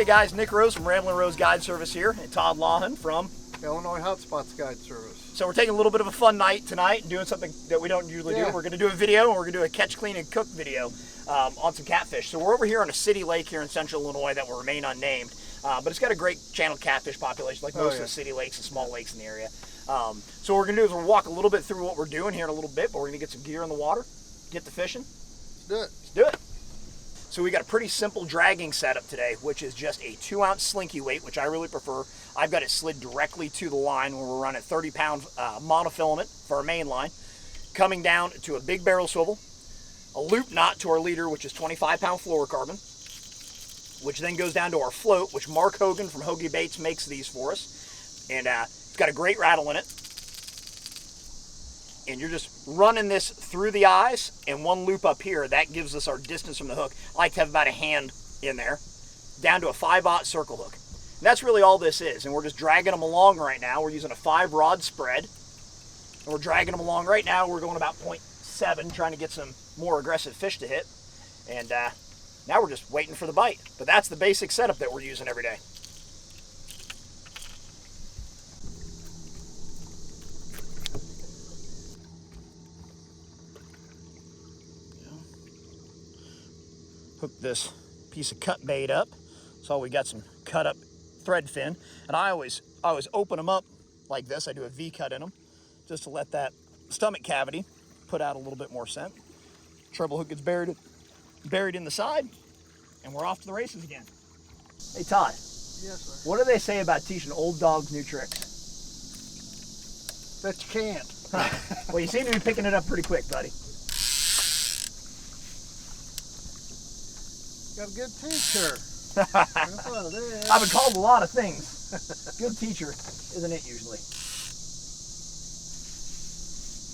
Hey guys, Nick Rose from Ramblin' Rose Guide Service here, and Todd Lawhan from Illinois Hotspots Guide Service. So we're taking a little bit of a fun night tonight and doing something that we don't usually do. We're going to do a video, and we're going to do a catch, clean, and cook video on some catfish. So we're over here on a city lake here in central Illinois that will remain unnamed, but it's got a great channeled catfish population like most of the city lakes and small lakes in the area. So what we're going to do is we'll walk a little bit through what we're doing here in a little bit, but we're going to get some gear in the water, get to fishing. Let's do it. Let's do it. So we got a pretty simple dragging setup today, which is just a 2-ounce slinky weight, which I really prefer. I've got it slid directly to the line when we're running 30-pound monofilament for our main line, coming down to a big barrel swivel, a loop knot to our leader, which is 25-pound fluorocarbon, which then goes down to our float, which Mark Hogan from Hoagie Baits makes these for us. And it's got a great rattle in it. And you're just running this through the eyes and one loop up here. That gives us our distance from the hook. I like to have about a hand in there, down to a 5/0 circle hook. And that's really all this is. And we're just dragging them along right now. We're using a 5-rod spread. And we're dragging them along right now. We're going about 0.7, trying to get some more aggressive fish to hit. And now we're just waiting for the bite. But that's the basic setup that we're using every day. Hook this piece of cut bait up. So we got some cut up thread fin, and I always open them up like this. I do a V cut in them just to let that stomach cavity put out a little bit more scent. Treble hook gets buried in the side, and we're off to the races again. Hey Todd. Yes, sir. What do they say about teaching old dogs new tricks? That you can't. Well, you seem to be picking it up pretty quick, buddy. Got a good teacher. I've been called a lot of things. Good teacher, isn't it usually?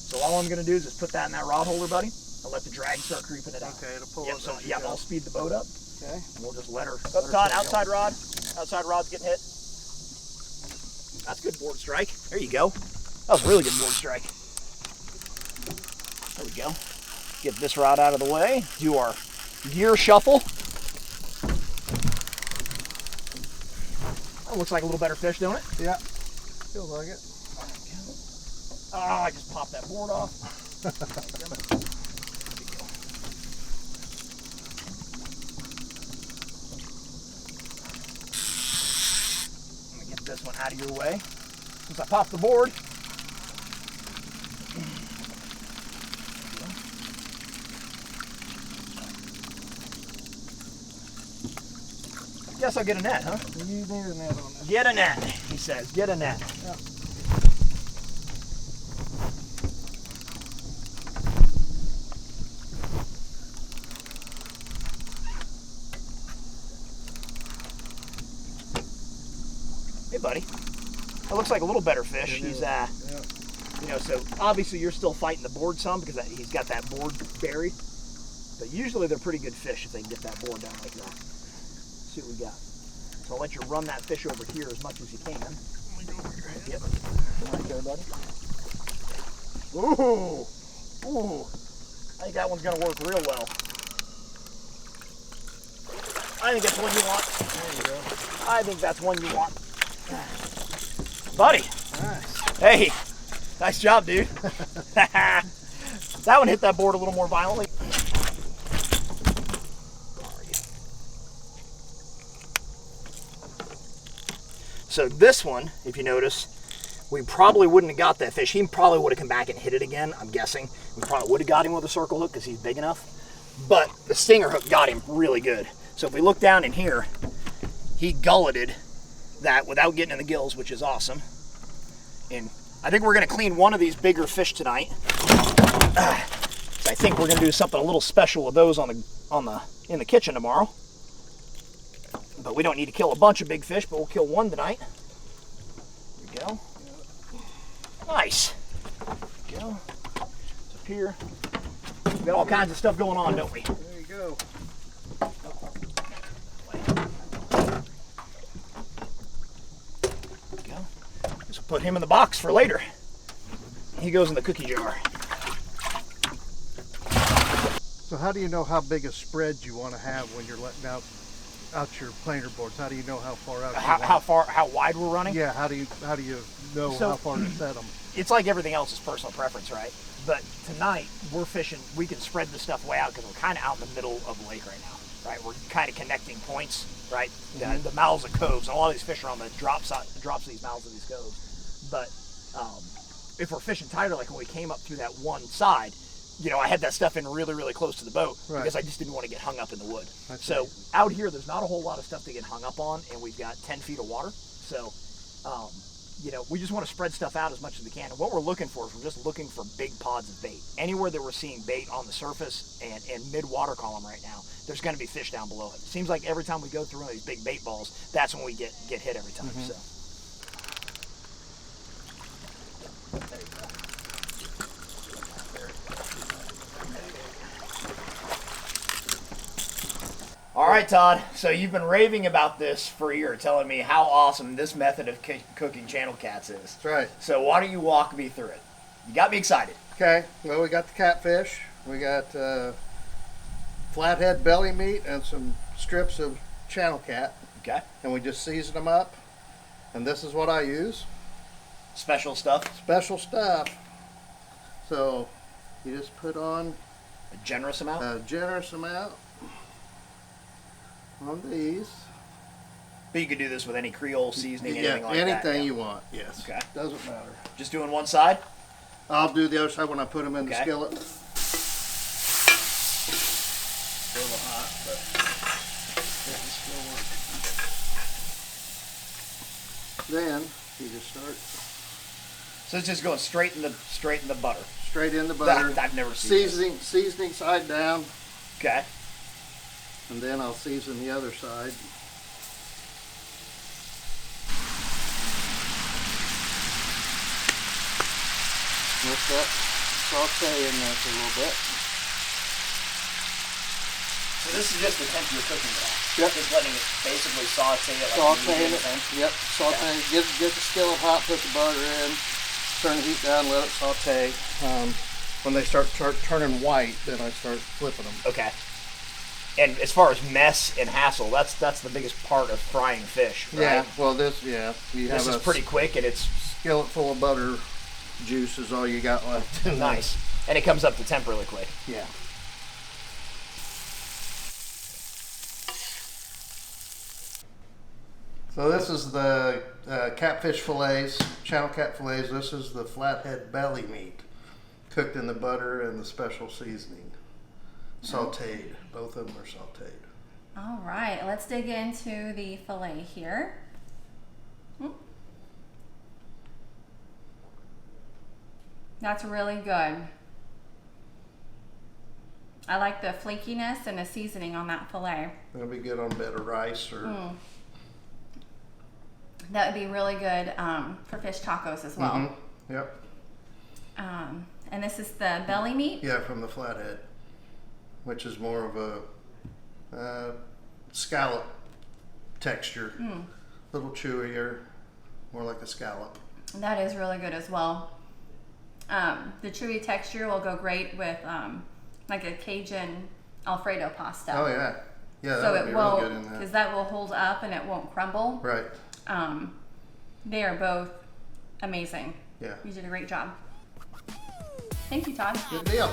So all I'm going to do is just put that in that rod holder, buddy, and let the drag start creeping it out. Okay, it'll pull Yep, it. So yeah, I'll speed the boat up. Okay. And we'll just let her. Oh, Todd, outside rod. Outside rod's getting hit. That's a good board strike. There you go. That was a really good board strike. There we go. Get this rod out of the way. Do our gear shuffle. That looks like a little better fish, don't it? Yeah. Feels like it. Oh, I just popped that board off. Let me get this one out of your way. Since I popped the board. Guess I'll get a net, huh? You need a net on this. Get a net, he says. Get a net. Yeah. Hey, buddy. That looks like a little better fish. He's, you know, so obviously you're still fighting the board some because he's got that board buried. But usually they're pretty good fish if they can get that board down like that. See what we got. So I'll let you run that fish over here as much as you can. Let me go over your head. Yep. Right there, buddy. Ooh. Ooh. I think that one's going to work real well. I think that's one you want. There you go. I think that's one you want. Buddy. Nice. Hey. Nice job, dude. That one hit that board a little more violently. So this one, if you notice, we probably wouldn't have got that fish. He probably would have come back and hit it again, I'm guessing. We probably would have got him with a circle hook because he's big enough. But the stinger hook got him really good. So if we look down in here, he gulleted that without getting in the gills, which is awesome. And I think we're going to clean one of these bigger fish tonight. So I think we're going to do something a little special with those in the kitchen tomorrow. But we don't need to kill a bunch of big fish, but we'll kill one tonight. There we go. Nice. There we go. It's up here. We've got all kinds of stuff going on, don't we? There you go. There we go. Just put him in the box for later. He goes in the cookie jar. So how do you know how big a spread you want to have when you're letting out out your planer boards? How do you know how far out? How wide we're running? Yeah. How do you know So- how far to set them? It's like everything else is personal preference, right? But tonight we're fishing. We can spread the stuff way out because we're kind of out in the middle of the lake right now, right? We're kind of connecting points, right? The mouths of coves, and a lot of these fish are on the drops of these mouths of these coves. But if we're fishing tighter, like when we came up through that one side, you know, I had that stuff in really, really close to the boat because I just didn't want to get hung up in the wood. So out here, there's not a whole lot of stuff to get hung up on, and we've got 10 feet of water. So, you know, we just want to spread stuff out as much as we can. And what we're looking for is we're just looking for big pods of bait. Anywhere that we're seeing bait on the surface and mid-water column right now, there's going to be fish down below it. It seems like every time we go through one of these big bait balls, that's when we get hit every time. So. There you go. All right, Todd. So you've been raving about this for a year, telling me how awesome this method of cooking channel cats is. That's right. So why don't you walk me through it? You got me excited. Okay. Well, we got the catfish. We got flathead belly meat and some strips of channel cat. Okay. And we just season them up. And this is what I use. Special stuff. Special stuff. So you just put on A generous amount. a generous amount on these. But you could do this with any Creole seasoning, Yeah, anything like that. anything you want. Yes. Okay. Doesn't matter. Just doing one side. I'll do the other side when I put them in the Okay. skillet. A little hot, but it can still work. Then you just start So it's just going straight in the butter. straight in the butter. I've never seen this. Seasoning side down, Okay. and then I'll season the other side. Let that saute in there for a little bit. So this is just the temp you're cooking it at. Yep. Just letting it basically saute it like Sauteing medium it. thing. Yep, sauteing. Get the skillet hot, put the butter in, turn the heat down, let it saute. When they start turning white, then I start flipping them. Okay. And as far as mess and hassle, that's the biggest part of frying fish, right? Yeah, well you This have is a pretty quick and it's skillet full of butter juice is all you got left. in there. nice. And it comes up to temp really quick. Yeah. So this is the catfish fillets, channel cat fillets. This is the flathead belly meat, cooked in the butter and the special seasoning. Sauteed. Both of them are sauteed. All right, let's dig into the fillet here. That's really good. I like the flakiness and the seasoning on that fillet. It'll be good on bed of rice or. That would be really good for fish tacos as well. Mm-hmm. Yep. And this is the belly meat. Yeah, from the flathead, which is more of a scallop texture, a little chewier, more like a scallop. That is really good as well. The chewy texture will go great with like a Cajun Alfredo pasta. Oh yeah, yeah, that So would it be real won't, good in because that. that will hold up and it won't crumble. Right. They are both amazing. Yeah. You did a great job. Thank you, Todd. Good deal.